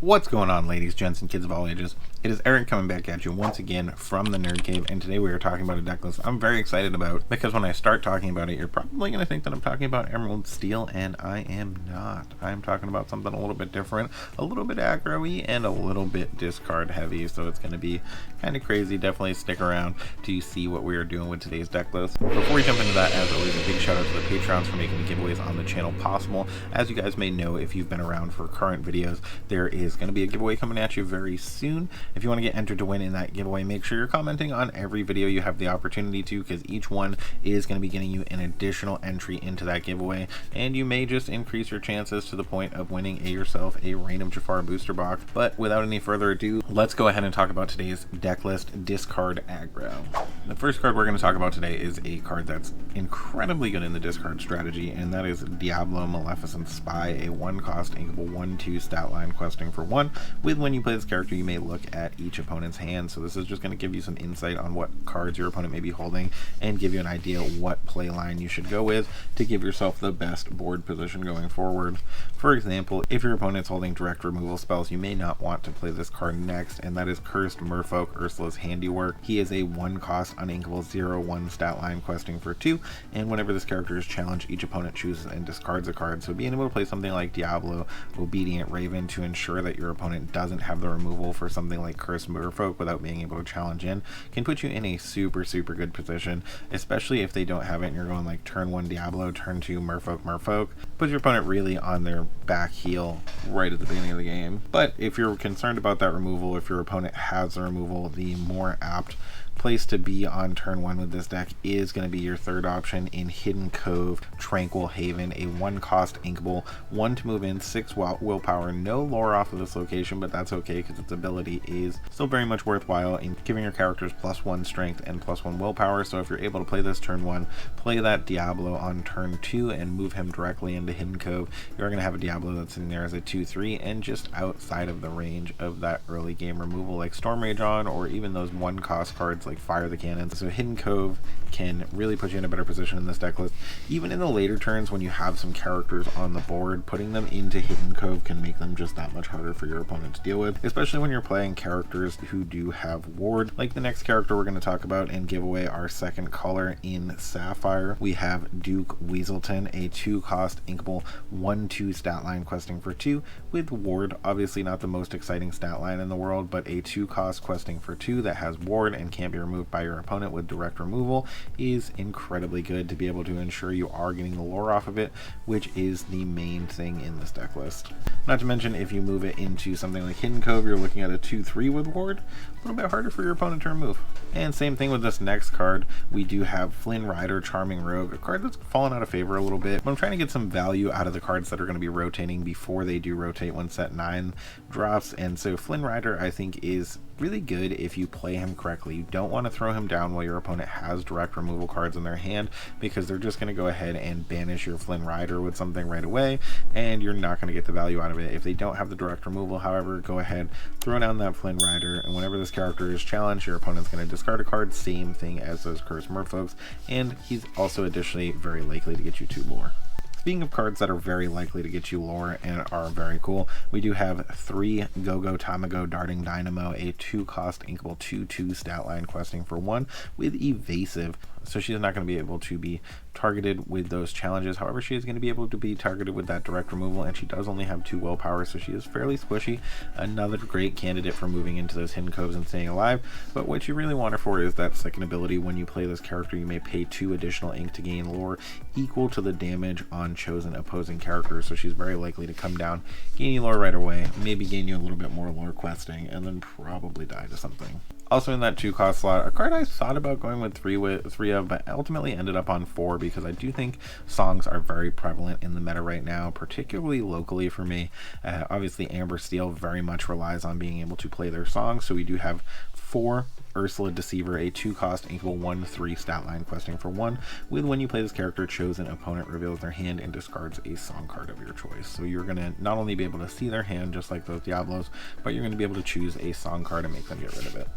What's going on, ladies, gents, and kids of all ages? It is Eric coming back at you once again from the Nerd Cave, and today we are talking about a deck list I'm very excited about, because when I start talking about it, you're probably going to think that I'm talking about Emerald Steel, and I am not. I'm talking about something a little bit different, a little bit aggro-y, and a little bit discard heavy, so it's going to be kind of crazy. Definitely stick around to see what we are doing with today's deck list. Before we jump into that, as always, a big shout out to the Patreons for making the giveaways on the channel possible. As you guys may know, if you've been around for current videos, there is going to be a giveaway coming at you very soon. If you want to get entered to win in that giveaway, make sure you're commenting on every video you have the opportunity to, because each one is going to be getting you an additional entry into that giveaway, and you may just increase your chances to the point of winning yourself a Reign of Jafar booster box. But without any further ado, let's go ahead and talk about today's deck list, Discard Aggro. The first card we're going to talk about today is a card that's incredibly good in the discard strategy, and that is Diablo Maleficent Spy, a 1-cost inkable 1/2 stat line questing for 1. With when you play this character, you may look at each opponent's hand, so this is just going to give you some insight on what cards your opponent may be holding and give you an idea what play line you should go with to give yourself the best board position going forward. For example, if your opponent's holding direct removal spells, you may not want to play this card next, and that is Cursed Merfolk, Ursula's Handiwork. He is a 1-cost uninkable 0/1 stat line questing for 2, and whenever this character is challenged, each opponent chooses and discards a card. So being able to play something like Diablo Obedient Raven to ensure that your opponent doesn't have the removal for something like Cursed Merfolk without being able to challenge in can put you in a super good position, especially if they don't have it and you're going like turn 1 Diablo, turn 2 Merfolk. Put your opponent really on their back heel right at the beginning of the game. But if you're concerned about that removal, if your opponent has the removal, the more apt place to be on turn 1 with this deck is going to be your third option in Hidden Cove, Tranquil Haven, a 1-cost inkable, 1 to move in, 6 willpower. No lore off of this location, but that's okay because its ability is still very much worthwhile in giving your characters +1 strength and +1 willpower. So if you're able to play this turn 1, play that Diablo on turn 2 and move him directly into Hidden Cove, you're going to have a Diablo that's sitting there as a 2/3 and just outside of the range of that early game removal like Storm Rage on, or even those 1-cost cards like Fire the Cannons. So Hidden Cove can really put you in a better position in this deck list. Even in the later turns when you have some characters on the board, putting them into Hidden Cove can make them just that much harder for your opponent to deal with, especially when you're playing characters who do have ward, like the next character we're going to talk about and give away our second color in Sapphire. We have Duke Weaselton, a 2-cost inkable 1/2 stat line questing for 2 with ward. Obviously not the most exciting stat line in the world, but a 2-cost questing for 2 that has ward and can't be removed by your opponent with direct removal is incredibly good to be able to ensure you are getting the lore off of it, which is the main thing in this deck list. Not to mention, if you move it into something like Hidden Cove, you're looking at a 2/3 with ward, a little bit harder for your opponent to remove. And same thing with this next card. We do have Flynn Rider, Charming Rogue, a card that's fallen out of favor a little bit, but I'm trying to get some value out of the cards that are going to be rotating before they do rotate when set 9 drops. And so Flynn Rider, I think, is really good if you play him correctly. You don't want to throw him down while your opponent has direct removal cards in their hand, because they're just going to go ahead and banish your Flynn Rider with something right away, and you're not going to get the value out of it. If they don't have the direct removal, however, go ahead, throw down that Flynn Rider, and whenever this character is challenged, your opponent's going to discard a card, same thing as those Cursed Merfolks, and he's also additionally very likely to get you 2 lore. Speaking of cards that are very likely to get you lore and are very cool, we do have 3 Go-Go Tomago Darting Dynamo, a 2-cost inkable 2/2 stat line questing for 1 with evasive. So she's not going to be able to be targeted with those challenges. However, she is going to be able to be targeted with that direct removal, and she does only have 2 willpower, so she is fairly squishy. Another great candidate for moving into those Hidden Coves and staying alive. But what you really want her for is that second ability. When you play this character, you may pay 2 additional ink to gain lore equal to the damage on chosen opposing characters. So she's very likely to come down, gain you lore right away, maybe gain you a little bit more lore questing, and then probably die to something. Also in that 2-cost slot, a card I thought about going with three of, but ultimately ended up on 4 because I do think songs are very prevalent in the meta right now, particularly locally for me. Obviously, Amber Steel very much relies on being able to play their songs, so we do have 4 Ursula Deceiver, a 2-cost inkable 1/3 stat line questing for 1 with when you play this character, chosen opponent reveals their hand and discards a song card of your choice. So you're going to not only be able to see their hand just like those Diablos, but you're going to be able to choose a song card and make them get rid of it.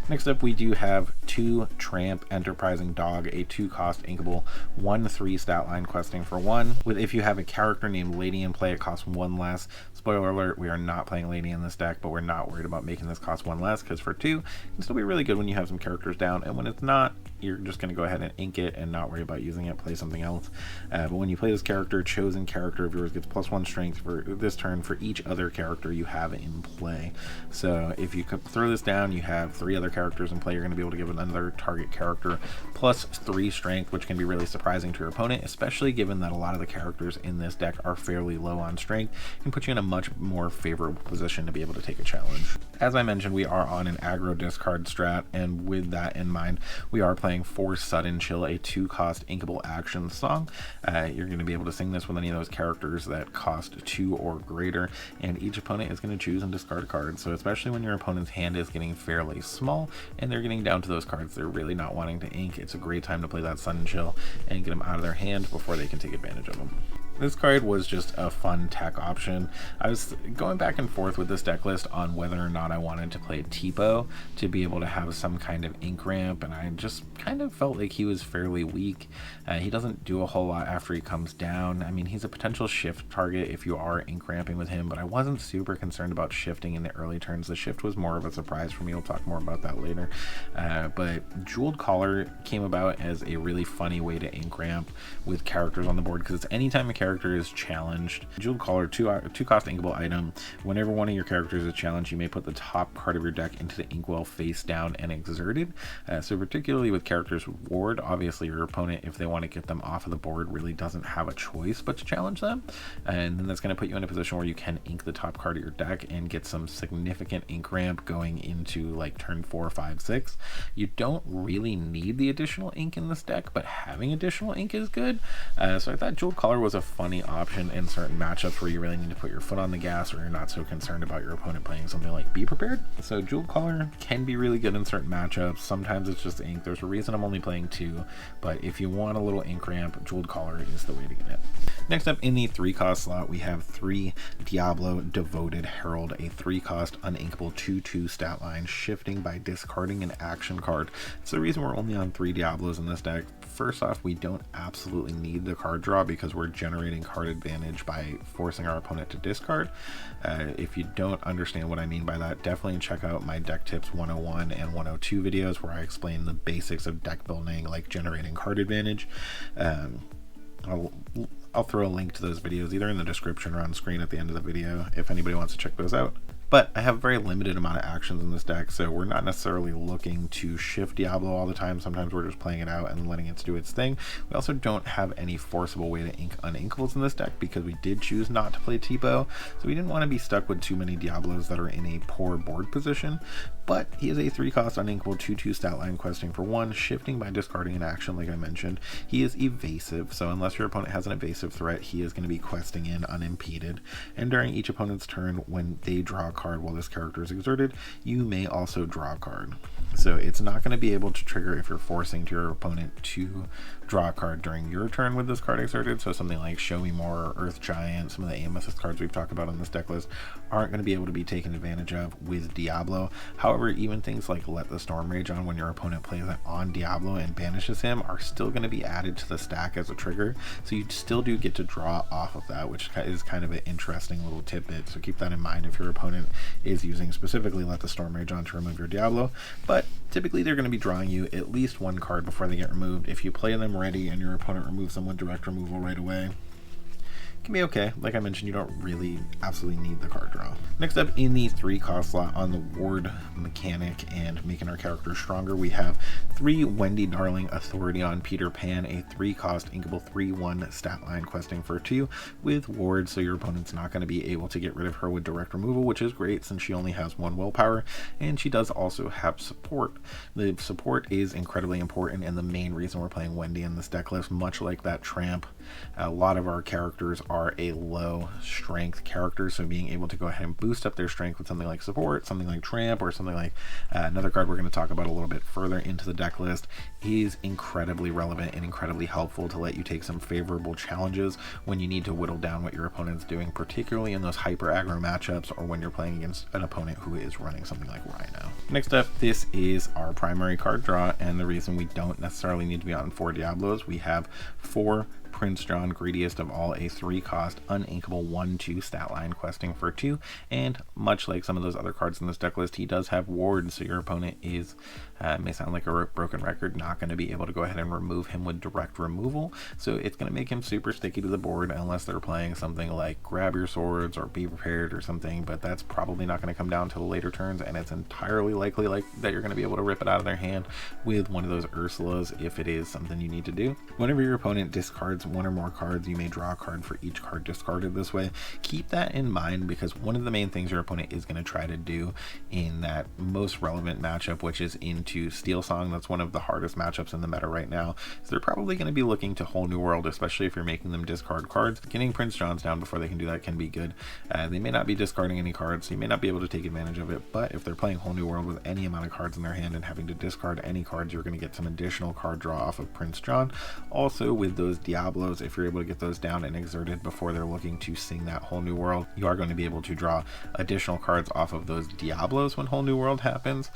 Next up, we do have 2 Tramp Enterprising Dog, a 2-cost inkable, 1/3 stat line questing for 1. With if you have a character named Lady in play, it costs 1 less. Spoiler alert, we are not playing Lady in this deck, but we're not worried about making this cost 1 less, because for 2, it can still be really good when you have some characters down, and when it's not, you're just going to go ahead and ink it and not worry about using it, play something else. But when you play this character, chosen character of yours gets +1 strength for this turn for each other character you have in play. So if you could throw this down, you have 3 other characters in play, you're going to be able to give another target character +3 strength, which can be really surprising to your opponent, especially given that a lot of the characters in this deck are fairly low on strength. It can put you in a much more favorable position to be able to take a challenge. As I mentioned, we are on an aggro discard strat, and with that in mind, we are playing For Sudden Chill, a 2-cost inkable action song. You're going to be able to sing this with any of those characters that cost 2 or greater, and each opponent is going to choose and discard cards. So especially when your opponent's hand is getting fairly small and they're getting down to those cards they're really not wanting to ink, it's a great time to play that Sudden Chill and get them out of their hand before they can take advantage of them. This card was just a fun tech option. I was going back and forth with this deck list on whether or not I wanted to play Tipo to be able to have some kind of ink ramp, and I just kind of felt like he was fairly weak. He doesn't do a whole lot after he comes down. I mean, he's a potential shift target if you are ink ramping with him, but I wasn't super concerned about shifting in the early turns. The shift was more of a surprise for me. We'll talk more about that later. But Jeweled Collar came about as a really funny way to ink ramp with characters on the board, because it's anytime a character is challenged. Jeweled Collar, 2-cost inkable item. Whenever one of your characters is challenged, you may put the top card of your deck into the inkwell face down and exerted. So particularly with characters with ward, obviously your opponent, if they want to get them off of the board, really doesn't have a choice but to challenge them. And then that's going to put you in a position where you can ink the top card of your deck and get some significant ink ramp going into like turn 4, 5, 6. You don't really need the additional ink in this deck, but having additional ink is good. So I thought Jeweled Collar was a funny option in certain matchups where you really need to put your foot on the gas, or you're not so concerned about your opponent playing something like Be Prepared. So Jeweled Collar can be really good in certain matchups. Sometimes it's just ink. There's a reason I'm only playing 2, but if you want a little ink ramp, Jeweled Collar is the way to get it. Next up in the 3-cost slot, we have 3 Diablo Devoted Herald, a 3-cost uninkable 2/2 stat line, shifting by discarding an action card. It's the reason we're only on 3 Diablos in this deck. First off, we don't absolutely need the card draw because we're generating card advantage by forcing our opponent to discard. If you don't understand what I mean by that, definitely check out my Deck Tips 101 and 102 videos where I explain the basics of deck building, like generating card advantage. I'll throw a link to those videos either in the description or on screen at the end of the video if anybody wants to check those out. But I have a very limited amount of actions in this deck, so we're not necessarily looking to shift Diablo all the time. Sometimes we're just playing it out and letting it do its thing. We also don't have any forcible way to ink uninkables in this deck because we did choose not to play Tipo, so we didn't want to be stuck with too many Diablos that are in a poor board position. But he is a 3-cost uninkable 2/2 stat line, questing for 1, shifting by discarding an action like I mentioned. He is evasive, so unless your opponent has an evasive threat, he is going to be questing in unimpeded. And during each opponent's turn, when they draw a card while this character is exerted, you may also draw a card. So it's not going to be able to trigger if you're forcing your opponent to draw a card during your turn with this card exerted. So something like Show Me More or Earth Giant, some of the Amethyst cards we've talked about on this deck list, aren't going to be able to be taken advantage of with Diablo. However, even things like Let the Storm Rage on when your opponent plays it on Diablo and banishes him are still going to be added to the stack as a trigger. So you still do get to draw off of that, which is kind of an interesting little tidbit. So keep that in mind if your opponent is using specifically Let the Storm Rage on to remove your Diablo. But typically they're going to be drawing you at least 1 card before they get removed. If you play them ready and your opponent removes them with direct removal right away, can be okay. Like I mentioned, you don't really absolutely need the card draw. Next up in the 3-cost slot on the ward mechanic and making our characters stronger, we have 3 Wendy Darling Authority on Peter Pan, a 3-cost inkable 3/1 stat line, questing for 2 with ward, so your opponent's not going to be able to get rid of her with direct removal, which is great since she only has 1 willpower, and she does also have support. The support is incredibly important and the main reason we're playing Wendy in this deck list, much like that Tramp A lot of our characters are a low strength character, so being able to go ahead and boost up their strength with something like support, something like Tramp, or something like another card we're going to talk about a little bit further into the deck list is incredibly relevant and incredibly helpful to let you take some favorable challenges when you need to whittle down what your opponent's doing, particularly in those hyper aggro matchups or when you're playing against an opponent who is running something like Rhino. Next up, this is our primary card draw, and the reason we don't necessarily need to be on 4 Diablos. We have 4 Prince John, greediest of all, a 3-cost uninkable 1/2 stat line questing for 2, and much like some of those other cards in this deck list, he does have ward, so your opponent is, may sound like a broken record, not going to be able to go ahead and remove him with direct removal, so it's going to make him super sticky to the board unless they're playing something like Grab Your Swords or Be Prepared or something, but that's probably not going to come down to the later turns, and it's entirely likely that you're going to be able to rip it out of their hand with one of those Ursulas if it is something you need to do. Whenever your opponent discards 1 or more cards, you may draw a card for each card discarded this way. Keep that in mind, because one of the main things your opponent is going to try to do in that most relevant matchup, which is into Steel Song, that's one of the hardest matchups in the meta right now, is they're probably going to be looking to Whole New World, especially if you're making them discard cards. Getting Prince Johns down before they can do that can be good. They may not be discarding any cards, so you may not be able to take advantage of it, but if they're playing Whole New World with any amount of cards in their hand and having to discard any cards, you're going to get some additional card draw off of Prince John. Also, with those Diablos, if you're able to get those down and exerted before they're looking to sing that Whole New World, you are going to be able to draw additional cards off of those Diablos when Whole New World happens.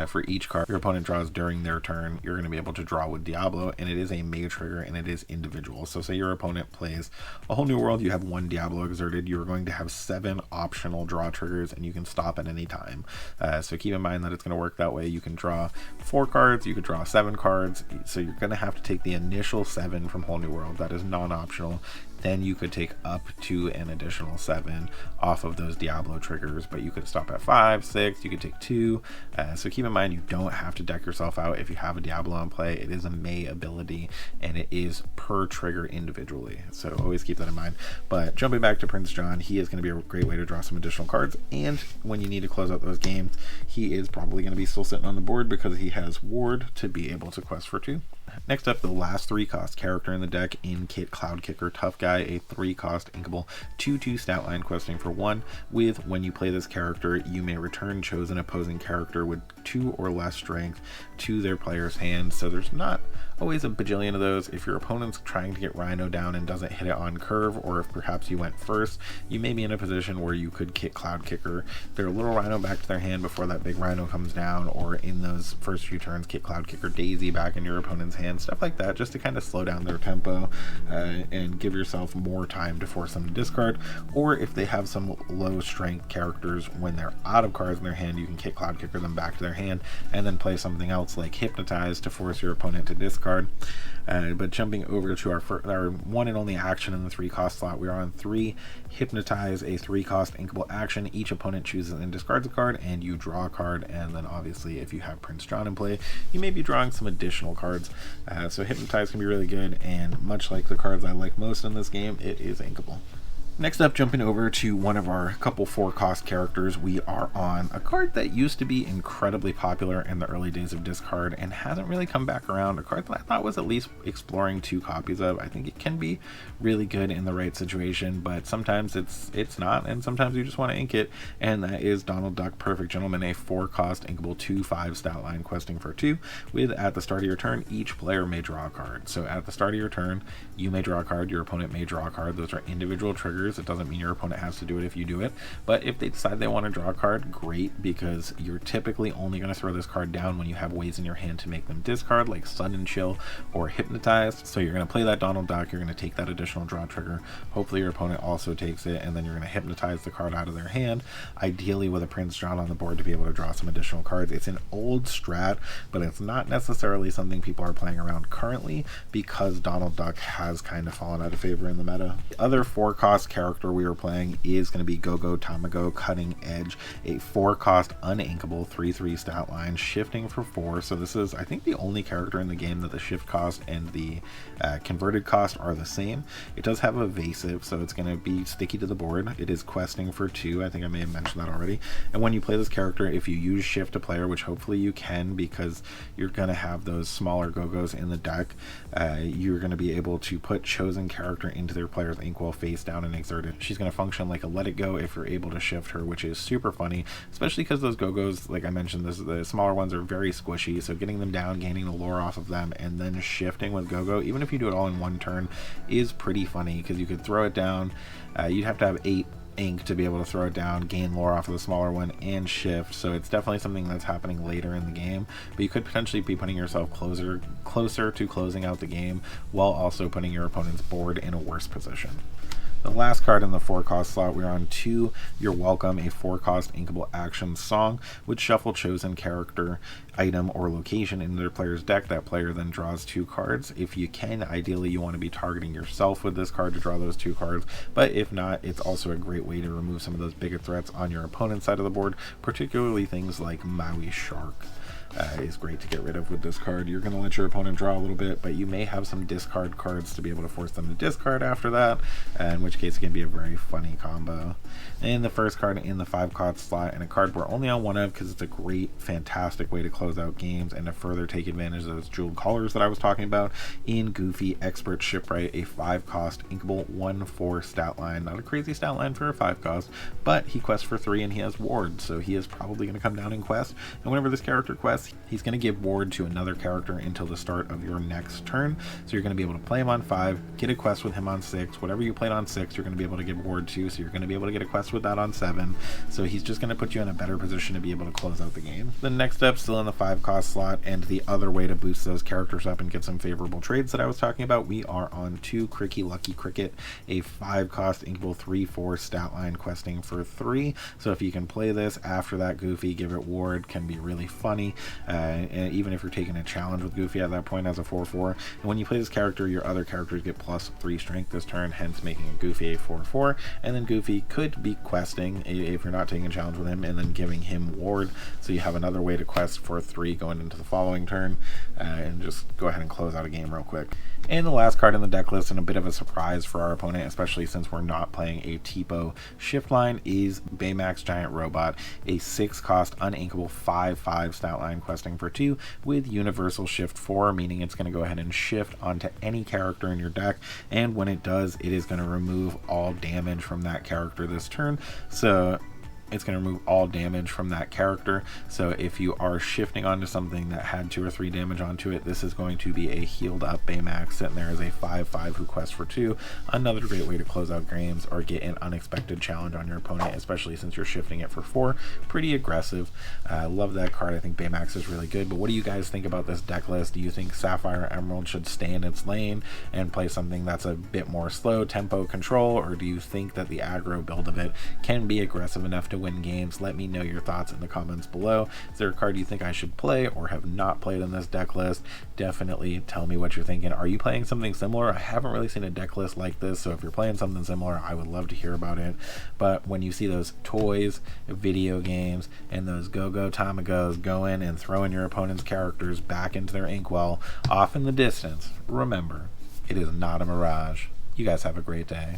For each card your opponent draws during their turn, you're going to be able to draw with Diablo, and it is a May trigger and it is individual. So say your opponent plays a Whole New World, you have 1 Diablo exerted, you're going to have 7 optional draw triggers, and you can stop at any time. So keep in mind that it's going to work that way. You can draw 4 cards, you could draw 7 cards, so you're going to have to take the initial 7 from Whole New World. That is non-optional. Then you could take up to an additional 7 off of those Diablo triggers, but you could stop at 5, 6, you could take 2. So keep in mind, you don't have to deck yourself out if you have a Diablo in play. It is a May ability, and it is per trigger individually, so always keep that in mind. But jumping back to Prince John, he is going to be a great way to draw some additional cards, and when you need to close out those games, he is probably going to be still sitting on the board because he has ward to be able to quest for 2. Next up, the last 3-cost character in the deck in Kit Cloud Kicker Tough Guy, a 3-cost inkable 2/2 stat line questing for 1, with when you play this character, you may return chosen opposing character with 2 or less strength to their player's hand. So there's not always a bajillion of those. If your opponent's trying to get Rhino down and doesn't hit it on curve, or if perhaps you went first, you may be in a position where you could Kit Cloud Kicker their little Rhino back to their hand before that big Rhino comes down, or in those first few turns, Kit Cloud Kicker Daisy back in your opponent's hand, stuff like that, just to kind of slow down their tempo and give yourself more time to force them to discard. Or if they have some low strength characters, when they're out of cards in their hand, you can Kit Cloud Kicker them back to their hand and then play something else like Hypnotize to force your opponent to discard. But jumping over to our one and only action in the 3-cost slot, we are on 3 Hypnotize, a 3-cost inkable action. Each opponent chooses and discards a card, and you draw a card. And then obviously, if you have Prince John in play, you may be drawing some additional cards. So Hypnotize can be really good, and much like the cards I like most in this game, it is inkable. Next up, jumping over to one of our couple 4-cost characters, we are on a card that used to be incredibly popular in the early days of discard and hasn't really come back around. A card that I thought was at least exploring 2 copies of. I think it can be really good in the right situation, but sometimes it's not, and sometimes you just want to ink it, and that is Donald Duck Perfect Gentleman, a 4-cost inkable 2/5 stat line questing for 2, with at the start of your turn, each player may draw a card. So at the start of your turn, you may draw a card, your opponent may draw a card. Those are individual triggers. It doesn't mean your opponent has to do it if you do it, but if they decide they want to draw a card, great, because you're typically only going to throw this card down when you have ways in your hand to make them discard, like Sudden Chill or Hypnotize. So you're going to play that Donald Duck, you're going to take that additional draw trigger, hopefully your opponent also takes it, and then you're going to Hypnotize the card out of their hand, ideally with a Prince John on the board to be able to draw some additional cards. It's an old strat, but it's not necessarily something people are playing around currently because Donald Duck has kind of fallen out of favor in the meta. The other 4-cost character we are playing is going to be Go-Go Tomago Cutting Edge, a 4-cost uninkable 3/3 stat line, shifting for 4. So this is, I think, the only character in the game that the shift cost and the converted cost are the same. It does have evasive, so it's going to be sticky to the board. It is questing for 2. I think I may have mentioned that already. And when you play this character, if you use shift a player, which hopefully you can because you're going to have those smaller Go-Go's in the deck, you're going to be able to put chosen character into their player's inkwell face down and exert it. She's going to function like a let it go if you're able to shift her, which is super funny, especially because those Go-Go's, like I mentioned, the smaller ones are very squishy, so getting them down, gaining the lore off of them, and then shifting with Go-Go, even if you do it all in one turn, is pretty funny because you could throw it down. You'd have to have 8 ink to be able to throw it down, gain lore off of the smaller one, and shift. So it's definitely something that's happening later in the game, but you could potentially be putting yourself closer to closing out the game while also putting your opponent's board in a worse position. The last card in the 4-cost slot, we're on to You're Welcome, a 4-cost inkable action song, which shuffle chosen character, item, or location into their player's deck. That player then draws 2 cards. If you can, ideally you want to be targeting yourself with this card to draw those 2 cards, but if not, it's also a great way to remove some of those bigger threats on your opponent's side of the board, particularly things like Maui Shark. Is great to get rid of with this card. You're going to let your opponent draw a little bit, but you may have some discard cards to be able to force them to discard after that, in which case it can be a very funny combo. And the first card in the 5-cost slot, and a card we're only on one of because it's a great, fantastic way to close out games and to further take advantage of those jeweled collars that I was talking about, in Goofy Expert Shipwright, a 5-cost inkable 1/4 stat line. Not a crazy stat line for a 5-cost, but he quests for 3 and he has ward, so he is probably going to come down and quest, and whenever this character quests, he's going to give ward to another character until the start of your next turn. So you're going to be able to play him on 5, get a quest with him on 6. Whatever you played on 6, you're going to be able to give ward to, so you're going to be able to get a quest with that on 7. So he's just going to put you in a better position to be able to close out the game. The next step, still in the 5-cost slot, and the other way to boost those characters up and get some favorable trades that I was talking about, we are on to Cricky Lucky Cricket, a 5-cost inkable 3/4 stat line, questing for 3. So if you can play this after that Goofy, give it ward, can be really funny. And even if you're taking a challenge with Goofy at that point as a 4/4, and when you play this character, your other characters get +3 strength this turn, hence making a Goofy a 4/4, and then Goofy could be questing if you're not taking a challenge with him, and then giving him ward, so you have another way to quest for 3 going into the following turn, and just go ahead and close out a game real quick. And the last card in the deck list, and a bit of a surprise for our opponent, especially since we're not playing a Tipo shift line, is Baymax Giant Robot, a 6-cost uninkable 5/5 stat line, questing for 2 with universal shift 4, meaning it's going to go ahead and shift onto any character in your deck, and when it does, it is going to remove all damage from that character this turn. So it's going to remove all damage from that character. So if you are shifting onto something that had 2 or 3 damage onto it, this is going to be a healed up Baymax sitting there as a 5/5 who quests for 2. Another great way to close out games or get an unexpected challenge on your opponent, especially since you're shifting it for 4. Pretty aggressive. Love that card. I think Baymax is really good, but what do you guys think about this deck list? Do you think Sapphire Emerald should stay in its lane and play something that's a bit more slow tempo control, or do you think that the aggro build of it can be aggressive enough to win games? Let me know your thoughts in the comments below. Is there a card you think I should play or have not played in this deck list? Definitely tell me what you're thinking. Are you playing something similar? I haven't really seen a deck list like this, so if you're playing something similar, I would love to hear about it. But when you see those toys, video games, and those Go-Go Tomagos going and throwing your opponent's characters back into their inkwell off in the distance, remember, it is not a mirage. You guys have a great day.